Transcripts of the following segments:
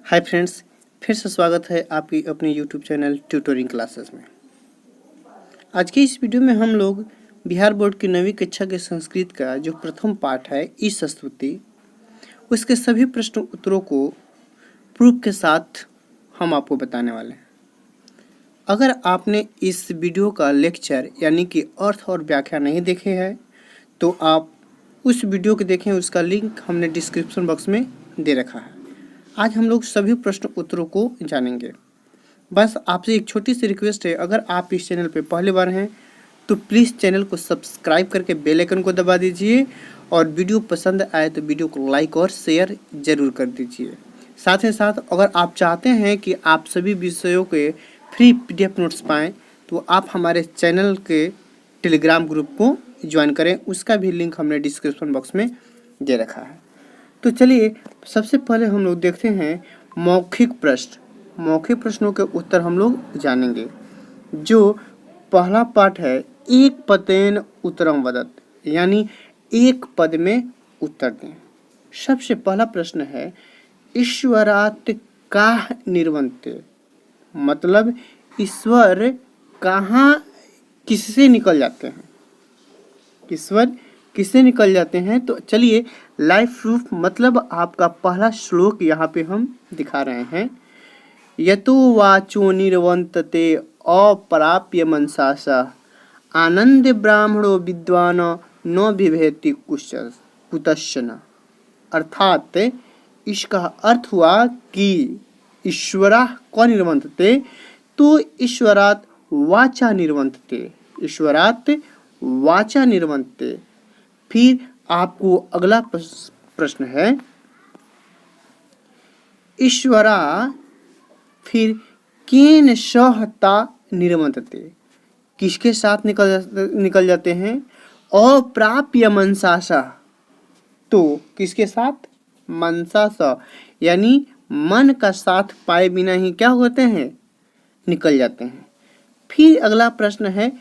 Hi friends, फिर से स्वागत है आपकी अपने यूट्यूब चैनल ट्यूटोरिंग क्लासेस में। आज के इस वीडियो में हम लोग बिहार बोर्ड की 9वीं कक्षा के संस्कृत का जो प्रथम पाठ है ईश स्तुति, उसके सभी प्रश्न उत्तरों को प्रूफ के साथ हम आपको बताने वाले हैं। अगर आपने इस वीडियो का लेक्चर यानी कि अर्थ और व्याख्या नहीं देखे हैं तो आप उस वीडियो को देखें, उसका लिंक हमने डिस्क्रिप्शन बॉक्स में दे रखा है। आज हम लोग सभी प्रश्न उत्तरों को जानेंगे। बस आपसे एक छोटी सी रिक्वेस्ट है, अगर आप इस चैनल पे पहली बार हैं तो प्लीज़ चैनल को सब्सक्राइब करके बेल आइकन को दबा दीजिए और वीडियो पसंद आए तो वीडियो को लाइक और शेयर ज़रूर कर दीजिए। साथ ही साथ अगर आप चाहते हैं कि आप सभी विषयों के फ्री PDF नोट्स पाएँ तो आप हमारे चैनल के टेलीग्राम ग्रुप को ज्वाइन करें, उसका भी लिंक हमने डिस्क्रिप्शन बॉक्स में दे रखा है। तो चलिए सबसे पहले हम लोग देखते हैं मौखिक प्रश्न। मौखिक प्रश्नों के उत्तर हम लोग जानेंगे। जो पहला पाठ है एक पदेन उत्तरम वदत, यानी एक पद में उत्तर दें। सबसे पहला प्रश्न है ईश्वरात् काह निर्वन्ते, मतलब ईश्वर कहाँ किससे निकल जाते हैं, ईश्वर किससे निकल जाते हैं। तो चलिए लाइव प्रूफ मतलब आपका पहला श्लोक यहाँ पे हम दिखा रहे हैं। यतो वाचो निर्वन्तते अप्राप्य मनसासा आनंद ब्राह्मणो विद्वान न बिभेति कुतश्चन। अर्थात इसका अर्थ हुआ कि ईश्वरा को निर्वन्तते, तो ईश्वरात् वाचा निर्वन्तते, ईश्वरात् वाचा निर्वन्तते। फिर आपको अगला प्रश्न है ईश्वरा फिर केन सहता निर्वन्तते, किसके साथ निकल जाते हैं। अप्राप्य मनसासा, तो किसके साथ, मनसासा, यानी मन का साथ पाए बिना ही क्या होते हैं, निकल जाते हैं। फिर अगला प्रश्न है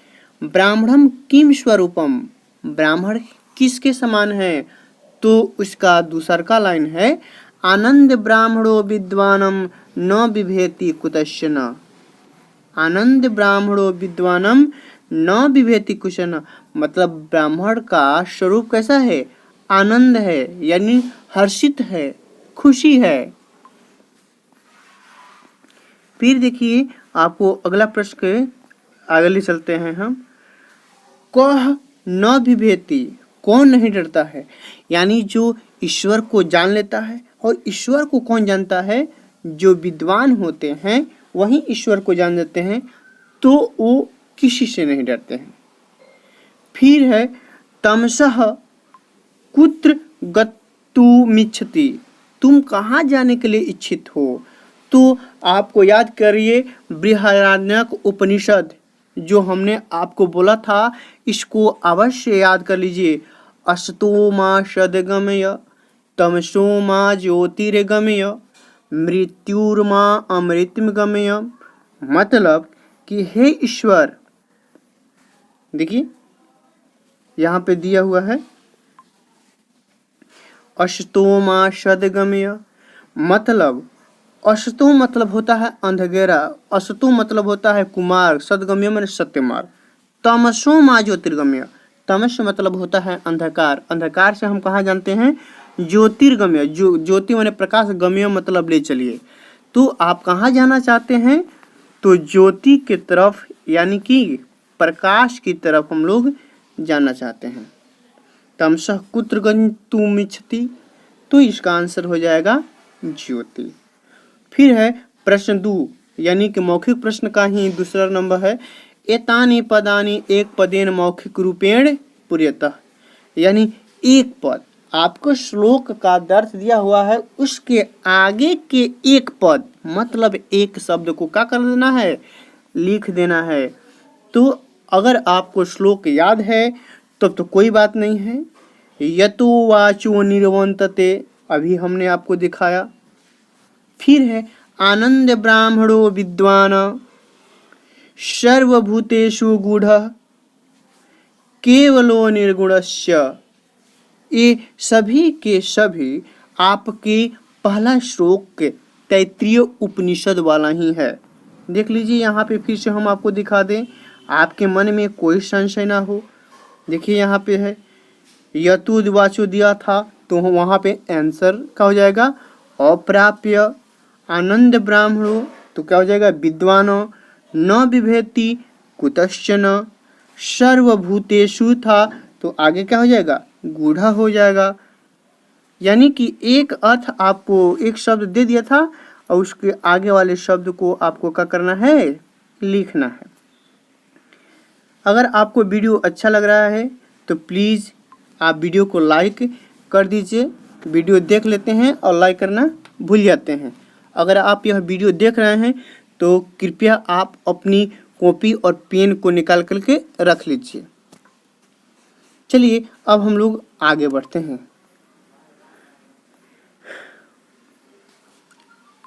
ब्राह्मणम किम स्वरूपम, ब्राह्मण किसके समान है। तो उसका दूसरा का लाइन है आनंद ब्राह्मणो विद्वानम न बिभेति कुतश्चन, आनंद ब्राह्मणो विद्वानम न बिभेति कुतश्चन, मतलब ब्राह्मण का स्वरूप कैसा है, आनंद है, यानी हर्षित है, खुशी है। फिर देखिए आपको अगला प्रश्न आगे ले चलते हैं हम। कह न बिभेति, कौन नहीं डरता है, यानी जो ईश्वर को जान लेता है। और ईश्वर को कौन जानता है, जो विद्वान होते हैं वही ईश्वर को जान लेते हैं, तो वो किसी से नहीं डरते हैं। फिर है तमसः कुत्र गतुमिच्छति, तुम कहाँ जाने के लिए इच्छित हो। तो आपको याद करिए बृहदारण्यक उपनिषद जो हमने आपको बोला था, इसको अवश्य याद कर लीजिए। असतो मा सद्गमय तमसो मा ज्योतिर्गमय मृत्युर्मा अमृतम गमय, मतलब कि हे ईश्वर, देखिए यहाँ पे दिया हुआ है असतो मा सद्गमय, मतलब असतो मतलब होता है अंधेरा, असतो मतलब होता है कुमार, सद्गम्य माने सत्य मार्ग, तमसो मा ज्योतिर्गम्य, तमस मतलब होता है अंधकार, अंधकार से हम कहाँ जानते हैं, ज्योतिर्गम्य, जो ज्योति माने प्रकाश, गम्य मतलब ले चलिए। तो आप कहाँ जाना चाहते हैं, तो ज्योति की तरफ, यानी कि प्रकाश की तरफ हम लोग जाना चाहते हैं। तमसः कुत्र गन्तुमिच्छति, तो इसका आंसर हो जाएगा ज्योति। फिर है प्रश्न 2, यानी कि मौखिक प्रश्न का ही दूसरा नंबर है एतानि पदानि एक पदेन मौखिक रूपेण पूर्यतः, यानी एक पद, आपको श्लोक का अर्थ दिया हुआ है, उसके आगे के एक पद मतलब एक शब्द को क्या कर देना है, लिख देना है। तो अगर आपको श्लोक याद है तब तो कोई बात नहीं है। यतो वाचो निर्वन्तते, अभी हमने आपको दिखाया। फिर है आनंद ब्राह्मणो विद्वान सर्वभूतेषु गूढ़ः केवलो निर्गुणस्य, ये सभी के सभी आपके पहला श्लोक के तैत्तिरीय उपनिषद वाला ही है। देख लीजिए यहाँ पे फिर से हम आपको दिखा दें, आपके मन में कोई संशय ना हो। देखिए यहाँ पे है यतुर्वाचो दिया था, तो वहाँ पे आंसर क्या हो जाएगा, अप्राप्य। आनंद ब्राह्मणो, तो क्या हो जाएगा, विद्वानो। न बिभेति कुतश्चन। सर्वभूतेषु था, तो आगे क्या हो जाएगा, गूढ़ हो जाएगा। यानी कि एक अर्थ आपको एक शब्द दे दिया था और उसके आगे वाले शब्द को आपको क्या करना है, लिखना है। अगर आपको वीडियो अच्छा लग रहा है तो प्लीज़ आप वीडियो को लाइक कर दीजिए। वीडियो देख लेते हैं और लाइक करना भूल जाते हैं। अगर आप यह वीडियो देख रहे हैं तो कृपया आप अपनी कॉपी और पेन को निकाल करके रख लीजिए। चलिए अब हम लोग आगे बढ़ते हैं।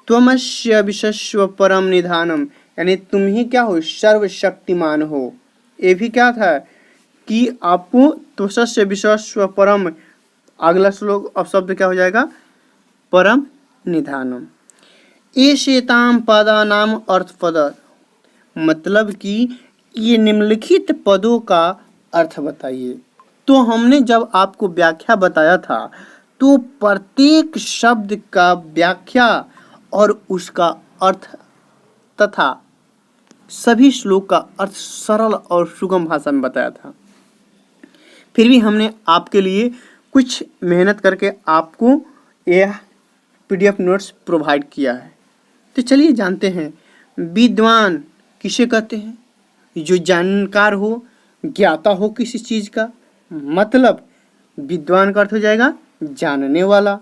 त्वमस्य विश्व परम निधानम, यानी तुम ही क्या हो, सर्वशक्तिमान हो। ये भी क्या था कि आपको त्वस्य विश्व परम, अगला श्लोक अब शब्द क्या हो जाएगा, परम निधानम। एशेताम पदानाम अर्थ पद, मतलब कि ये निम्नलिखित पदों का अर्थ बताइए। तो हमने जब आपको व्याख्या बताया था तो प्रत्येक शब्द का व्याख्या और उसका अर्थ तथा सभी श्लोक का अर्थ सरल और सुगम भाषा में बताया था। फिर भी हमने आपके लिए कुछ मेहनत करके आपको यह PDF नोट्स प्रोवाइड किया है। तो चलिए जानते हैं, विद्वान किसे कहते हैं, जो जानकार हो, ज्ञाता हो किसी चीज़ का, मतलब विद्वान का अर्थ हो जाएगा जानने वाला।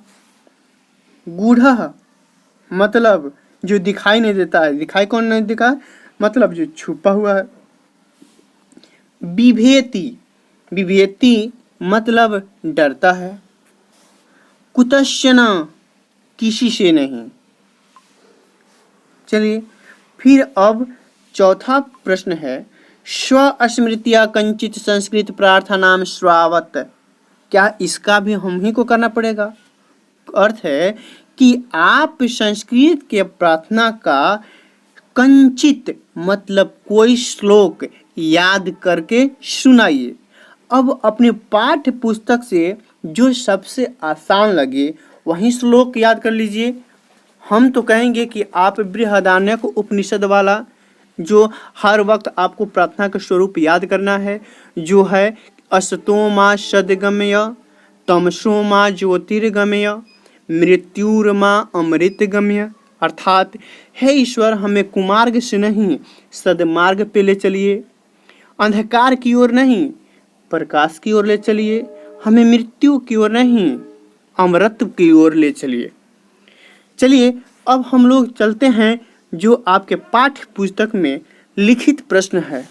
गूढ़ मतलब जो दिखाई नहीं देता है, दिखाई कौन नहीं देता, मतलब जो छुपा हुआ है। बिभेति, बिभेति मतलब डरता है। कुतश्चन किसी से नहीं। चलिए फिर अब चौथा प्रश्न है, स्व स्मृतिया कंचित संस्कृत प्रार्थनाम श्रावत, क्या इसका भी हम ही को करना पड़ेगा। अर्थ है कि आप संस्कृत के प्रार्थना का कंचित मतलब कोई श्लोक याद करके सुनाइए। अब अपने पाठ्य पुस्तक से जो सबसे आसान लगे वही श्लोक याद कर लीजिए। हम तो कहेंगे कि आप बृहदारण्यक उपनिषद वाला, जो हर वक्त आपको प्रार्थना का स्वरूप याद करना है, जो है असतो मा सद्गमय, तमसो मा ज्योतिर्गमय, मृत्युर्मा अमृतगम्य। अर्थात हे ईश्वर, हमें कुमार्ग से नहीं सदमार्ग पे ले चलिए, अंधकार की ओर नहीं प्रकाश की ओर ले चलिए, हमें मृत्यु की ओर नहीं अमरत्व की ओर ले चलिए। चलिए अब हम लोग चलते हैं, जो आपके पाठ्य पुस्तक में लिखित प्रश्न है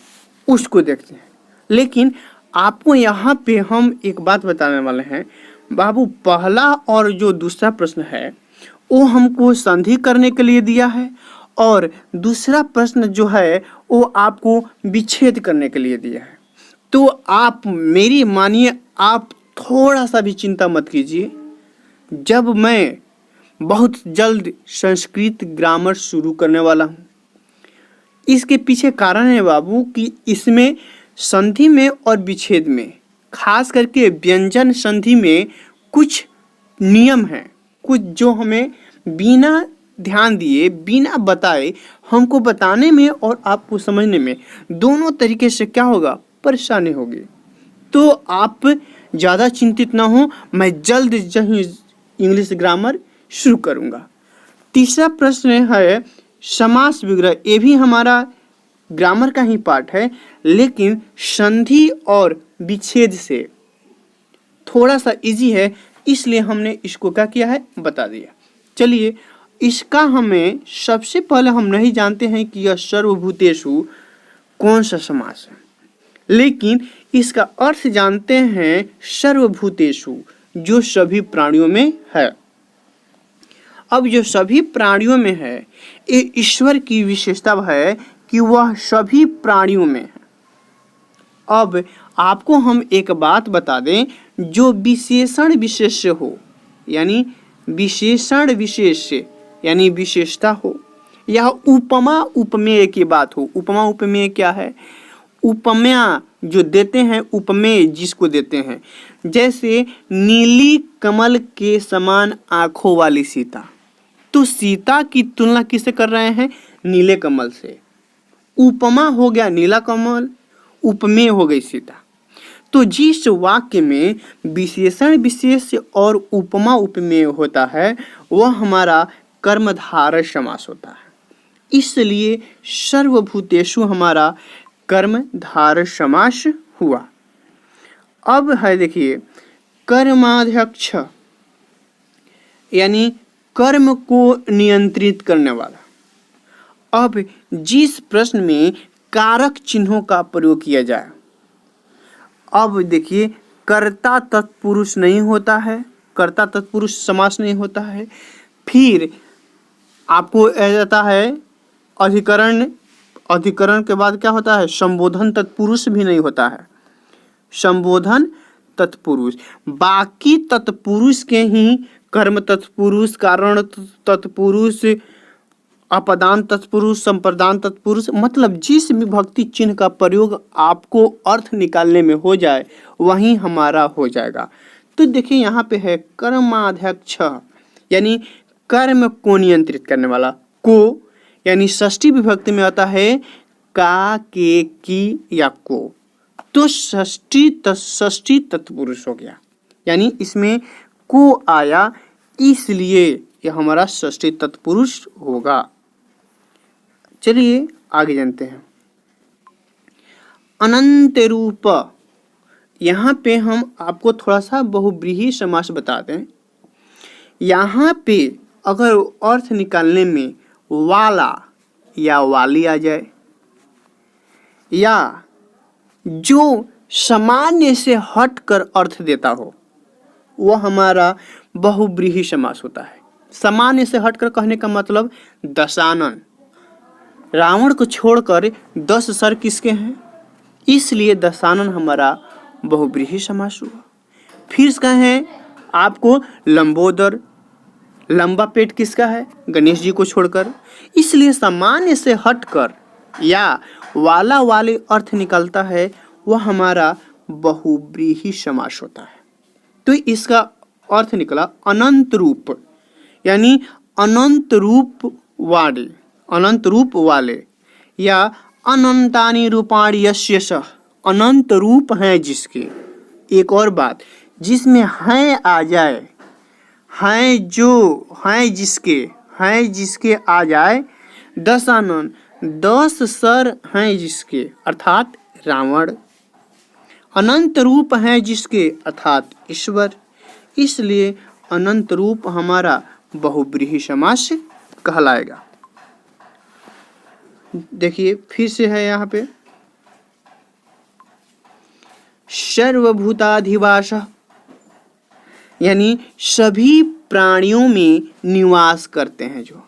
उसको देखते हैं। लेकिन आपको यहाँ पे हम एक बात बताने वाले हैं बाबू, पहला और जो दूसरा प्रश्न है वो हमको संधि करने के लिए दिया है, और दूसरा प्रश्न जो है वो आपको विच्छेद करने के लिए दिया है। तो आप मेरी मानिए, आप थोड़ा सा भी चिंता मत कीजिए। जब मैं बहुत जल्द संस्कृत ग्रामर शुरू करने वाला हूँ, इसके पीछे कारण है बाबू कि इसमें संधि में और विच्छेद में, खास करके व्यंजन संधि में कुछ नियम हैं, कुछ जो हमें बिना ध्यान दिए, बिना बताए, हमको बताने में और आपको समझने में दोनों तरीके से क्या होगा, परेशानी होगी। तो आप ज़्यादा चिंतित ना हो, मैं जल्द ही इंग्लिश ग्रामर शुरू करूँगा। तीसरा प्रश्न है समास विग्रह। ये भी हमारा ग्रामर का ही पार्ट है, लेकिन संधि और विच्छेद से थोड़ा सा इजी है, इसलिए हमने इसको क्या किया है, बता दिया। चलिए इसका हमें सबसे पहले हम नहीं जानते हैं कि यह सर्वभूतेषु कौन सा समास है, लेकिन इसका अर्थ जानते हैं सर्वभूतेषु, जो सभी प्राणियों में है। अब जो सभी प्राणियों में है, ये ईश्वर की विशेषता है कि वह सभी प्राणियों में है। अब आपको हम एक बात बता दें, जो विशेषण विशेष्य हो, यानी विशेषण विशेष्य, यानी विशेषता हो, या उपमा उपमेय की बात हो। उपमा उपमेय क्या है? उपमा जो देते हैं, उपमेय जिसको देते हैं, जैसे नीली कमल के समान आंखों वाली सीता। तो सीता की तुलना किससे कर रहे हैं? नीले कमल से। उपमा हो गया नीला कमल, उपमेय हो गई सीता। तो जिस वाक्य में विशेषण विशेष्य और उपमा उपमेय होता है वह हमारा कर्मधारय समास होता है। इसलिए सर्वभूतेषु हमारा कर्मधारय समास हुआ। अब है देखिए कर्माध्यक्ष, यानी कर्म को नियंत्रित करने वाला। अब जिस प्रश्न में कारक चिन्हों का प्रयोग किया जाए, अब देखिए कर्ता तत्पुरुष नहीं होता है, कर्ता तत्पुरुष समास नहीं होता है। फिर आपको जाता है अधिकरण, अधिकरण के बाद क्या होता है? संबोधन तत्पुरुष भी नहीं होता है, संबोधन तत्पुरुष। बाकी तत्पुरुष के ही कर्म तत्पुरुष, कारण तत्पुरुष, अपदान तत्पुरुष, संप्रदान तत्पुरुष, मतलब जिस विभक्ति चिन्ह का प्रयोग आपको अर्थ निकालने में हो जाए वही हमारा हो जाएगा। तो देखिए यहाँ पे है कर्माध्यक्ष, यानी कर्म को नियंत्रित करने वाला। को यानी षष्ठी विभक्ति में आता है का, के, की या को, तो षष्ठी तत्पुरुष हो गया, यानी इसमें को आया, इसलिए यह हमारा षष्ठी तत्पुरुष होगा। चलिए आगे जानते हैं। अनंत रूप, यहाँ पे हम आपको थोड़ा सा बहुव्रीहि समास बताते हैं। यहाँ पे अगर अर्थ निकालने में वाला या वाली आ जाए, या जो सामान्य से हटकर अर्थ देता हो, वह हमारा बहुव्रीहि समास होता है। सामान्य से हटकर कहने का मतलब दशानन, रावण को छोड़कर 10 सर किसके हैं, इसलिए दशानन हमारा बहुव्रीहि समास हुआ। फिर कहें आपको लंबोदर, लंबा पेट किसका है? गणेश जी को छोड़कर, इसलिए सामान्य से हटकर या वाला वाले अर्थ निकलता है वह हमारा बहुव्रीहि समास होता है। तो इसका अर्थ निकला अनंत रूप, यानी अनंत रूप वाले, अनंत रूप वाले, या अनंतानि रूपाणि यस्य सः, अनंत रूप हैं जिसके। एक और बात, जिसमें हैं आ जाए, हैं जो हैं जिसके आ जाए, दशानन 10 सर हैं जिसके, अर्थात रावण। अनंत रूप हैं जिसके, अर्थात ईश्वर, इसलिए अनंत रूप हमारा बहुव्रीहि समास कहलाएगा। देखिए फिर से है यहाँ पे सर्वभूताधिवास, यानी सभी प्राणियों में निवास करते हैं जो।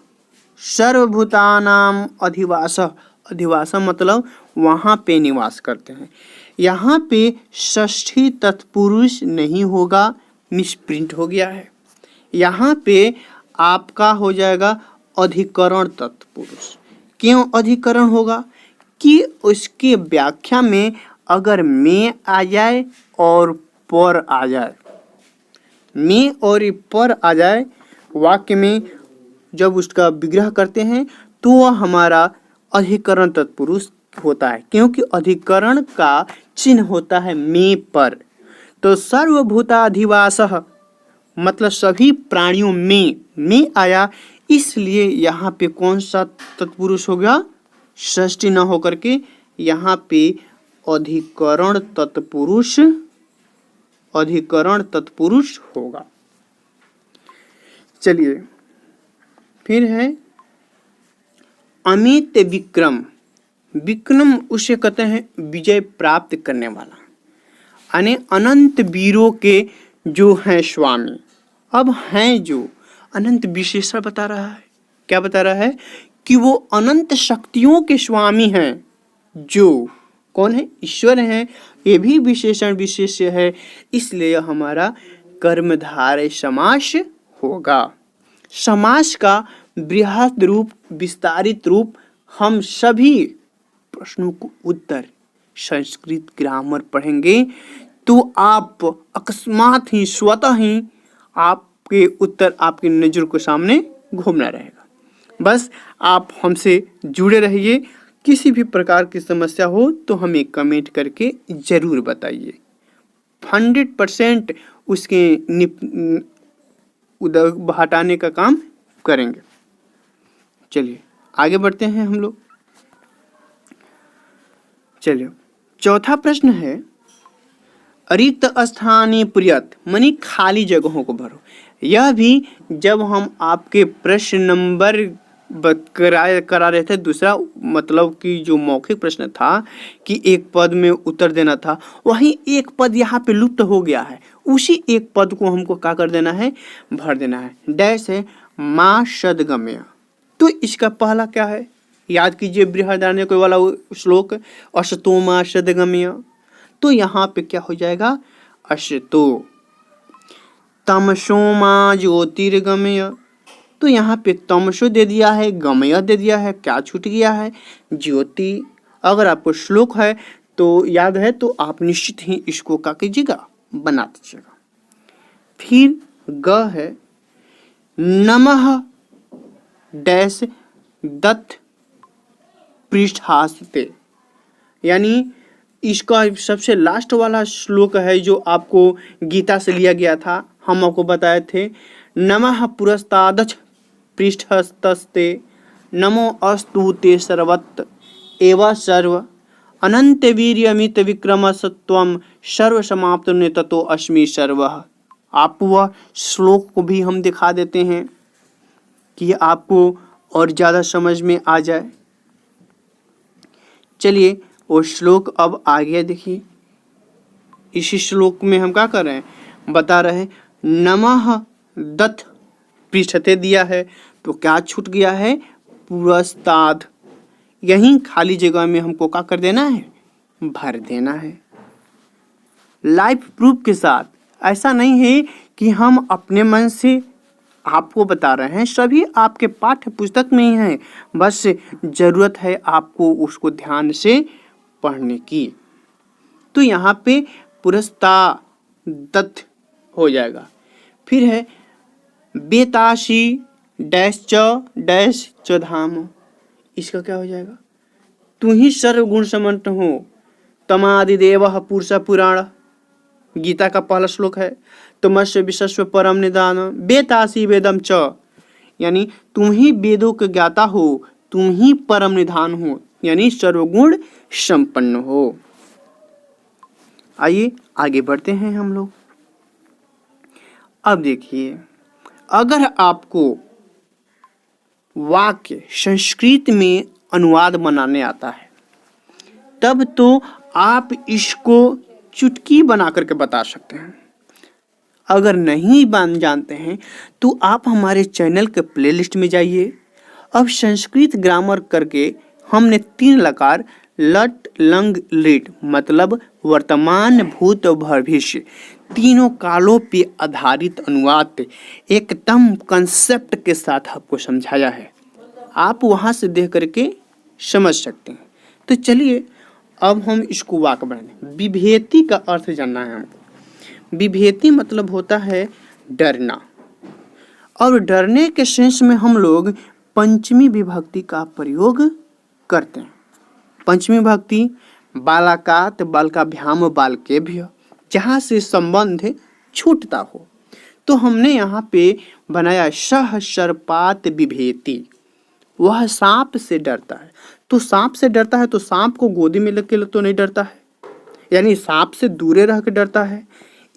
सर्वभूतानाम अधिवास, अधिवास मतलब वहाँ पे निवास करते हैं। यहाँ पे षष्ठी तत्पुरुष नहीं होगा, मिसप्रिंट हो गया है। यहाँ पे आपका हो जाएगा अधिकरण तत्पुरुष। क्यों अधिकरण होगा? कि उसके व्याख्या में अगर में आ जाए और पर आ जाए, में और पर आ जाए वाक्य में, जब उसका विग्रह करते हैं तो वह हमारा अधिकरण तत्पुरुष होता है, क्योंकि अधिकरण का चिन्ह होता है में पर। तो सर्वभूताधिवासः मतलब सभी प्राणियों में आया, इसलिए यहाँ पे कौन सा तत्पुरुष हो गया? षष्ठी न होकर के यहाँ पे अधिकरण तत्पुरुष, अधिकरण तत्पुरुष होगा। चलिए फिर है अमित विक्रम। विक्रम उसे कहते हैं विजय प्राप्त करने वाला, यानी अनंत वीरों के जो हैं स्वामी। अब हैं जो अनंत विशेषण बता रहा है, क्या बता रहा है? कि वो अनंत शक्तियों के स्वामी हैं। जो कौन है? ईश्वर हैं। ये भी विशेषण विशेष्य है, इसलिए हमारा कर्मधारय समास होगा। समास का बृहद रूप, विस्तारित रूप हम सभी प्रश्नों को उत्तर संस्कृत ग्रामर पढ़ेंगे तो आप अकस्मात ही स्वतः ही आपके उत्तर आपकी नजर के सामने घूमना रहेगा। बस आप हमसे जुड़े रहिए। किसी भी प्रकार की समस्या हो तो हमें कमेंट करके जरूर बताइए। 100% उसके हटाने का काम करेंगे। चलिए आगे बढ़ते हैं हम लोग। चलिए चौथा प्रश्न है, रिक्त स्थानीय प्रियत मानी खाली जगहों को भरो। यह भी जब हम आपके प्रश्न नंबर करा रहे थे, दूसरा मतलब कि जो मौखिक प्रश्न था कि एक पद में उत्तर देना था, वहीं एक पद यहाँ पे लुप्त हो गया है। उसी एक पद को हमको क्या कर देना है, भर देना है। डैश है माँ सदगम्य। तो इसका पहला क्या है, याद कीजिए बृहदारण्यक वाला श्लोक, असतो माँ सदगम्य। तो यहाँ पे क्या हो जाएगा, असतो तमसो माँ ज्योतिर्गमय। तो यहाँ पे तमसो दे दिया है, गमय दे दिया है, क्या छूट गया है, ज्योति। अगर आपको श्लोक है तो याद है तो आप निश्चित ही इसको क्या कीजिएगा, बना दीजिएगा। फिर ग है नमः डैश दत्त पृष्ठास्ते, यानी इसका सबसे लास्ट वाला श्लोक है जो आपको गीता से लिया गया था। हम आपको बताए थे नमः पुरस्तादच पृष्ठस्तस्ते नमो अस्तु ते सर्वत्र एव सर्व अनंत वीर्यमित विक्रम सत्वम सर्व समाप्त नेततो अस्मि सर्वः। आप वह श्लोक को भी हम दिखा देते हैं कि आपको और ज़्यादा समझ में आ जाए। चलिए वो श्लोक अब आ गया। देखिए इसी श्लोक में हम क्या कर रहे हैं, बता रहे हैं नमः दत्त पृष्ठते दिया है तो क्या छूट गया है, पुरस्ताद। यहीं खाली जगह में हमको क्या कर देना है, भर देना है लाइव प्रूफ के साथ। ऐसा नहीं है कि हम अपने मन से आपको बता रहे हैं, सभी आपके पाठ्य पुस्तक में ही है, बस जरूरत है आपको उसको ध्यान से पढ़ने की। तो यहाँ पे पुरस्तादत्त हो जाएगा। फिर है बेताशी डैश च धाम। इसका क्या हो जाएगा, तू ही सर्वगुण समन्वित हो, तमादिदेव पुरुष पुराण। गीता का पहला श्लोक है तुमस्य विश्व परम निदान बेतासी वेदम च, यानी तुम ही वेदों के ज्ञाता हो, तुम ही परम निधान हो, यानी सर्वगुण संपन्न हो। आइए आगे बढ़ते हैं हम लोग। अब देखिए अगर आपको वाक्य संस्कृत में अनुवाद बनाने आता है तब तो आप इसको चुटकी बना करके बता सकते हैं। अगर नहीं बन जानते हैं तो आप हमारे चैनल के प्लेलिस्ट में जाइए। अब संस्कृत ग्रामर करके हमने 3 लकार लट लंग लिट मतलब वर्तमान भूत भविष्य तीनों कालों पे आधारित अनुवाद एकदम कंसेप्ट के साथ आपको समझाया है। आप वहां से देख करके समझ सकते हैं। तो चलिए अब हम इसको वाक्य बनाएंगे। विभेति का अर्थ जानना है हमको। विभेति मतलब होता है डरना, और डरने के सेंस में हम लोग पंचमी विभक्ति का प्रयोग करते हैं। पंचमी विभक्ति बालाकात बालकाभ्याम बालकेभ्य, जहाँ से संबंध छूटता हो। तो हमने यहाँ पे बनाया सह सर्पात विभेति। वह सांप से डरता है। तो सांप से डरता है तो सांप को गोदी में लेके तो नहीं डरता है, यानी सांप से दूरे रह के डरता है।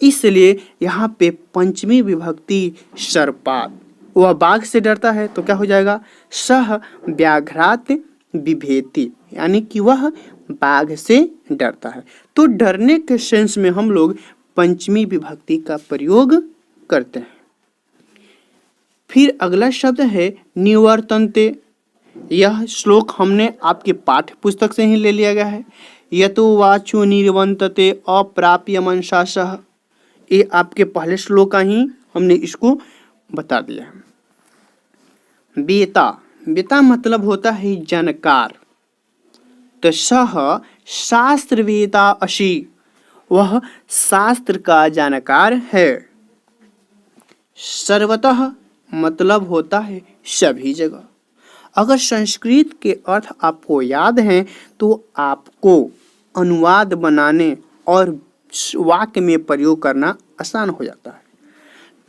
इसलिए यहाँ पे पंचमी विभक्ति सर्पात। वह बाघ से डरता है तो क्या हो जाएगा, सह व्याघ्रात विभेति, यानी कि वह बाघ से डरता है। तो डरने के सेंस में हम लोग पंचमी विभक्ति का प्रयोग करते हैं। फिर अगला शब्द है निवर्तन्ते। यह श्लोक हमने आपके पाठ्य पुस्तक से ही ले लिया गया है। यतो वाचो निर्वंतते अप्राप्य मनसासः, ये आपके पहले श्लोक का ही हमने इसको बता दिया है। वेता, वेता मतलब होता है जानकार। तो सह शास्त्रवेता अशी, वह शास्त्र का जानकार है। सर्वतः मतलब होता है सभी जगह। अगर संस्कृत के अर्थ आपको याद हैं तो आपको अनुवाद बनाने और वाक्य में प्रयोग करना आसान हो जाता है।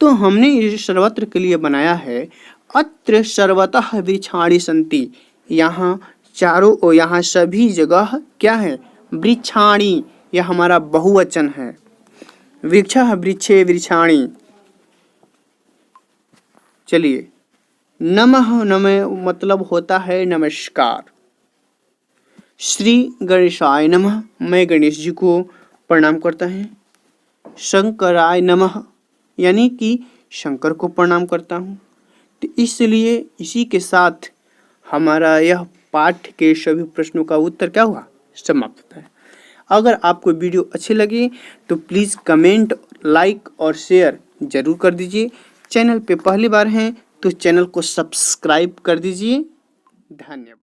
तो हमने इस सर्वत्र के लिए बनाया है अत्र सर्वतः वृक्षाणि सन्ति। यहाँ चारों ओर, यहाँ सभी जगह क्या है? वृक्षाणि। यह हमारा बहुवचन है। वृक्षः वृक्षे वृक्षाणि। चलिए, नमः, नमः मतलब होता है नमस्कार। श्री गणेशाय नमः, मैं गणेश जी को प्रणाम करता हूँ। शंकराय नमः यानी कि शंकर को प्रणाम करता हूँ। तो इसलिए इसी के साथ हमारा यह पाठ के सभी प्रश्नों का उत्तर क्या हुआ? समाप्त होता है। अगर आपको वीडियो अच्छी लगी तो प्लीज़ कमेंट, लाइक और शेयर जरूर कर दीजिए। चैनल पे पहली बार हैं तो चैनल को सब्सक्राइब कर दीजिए। धन्यवाद।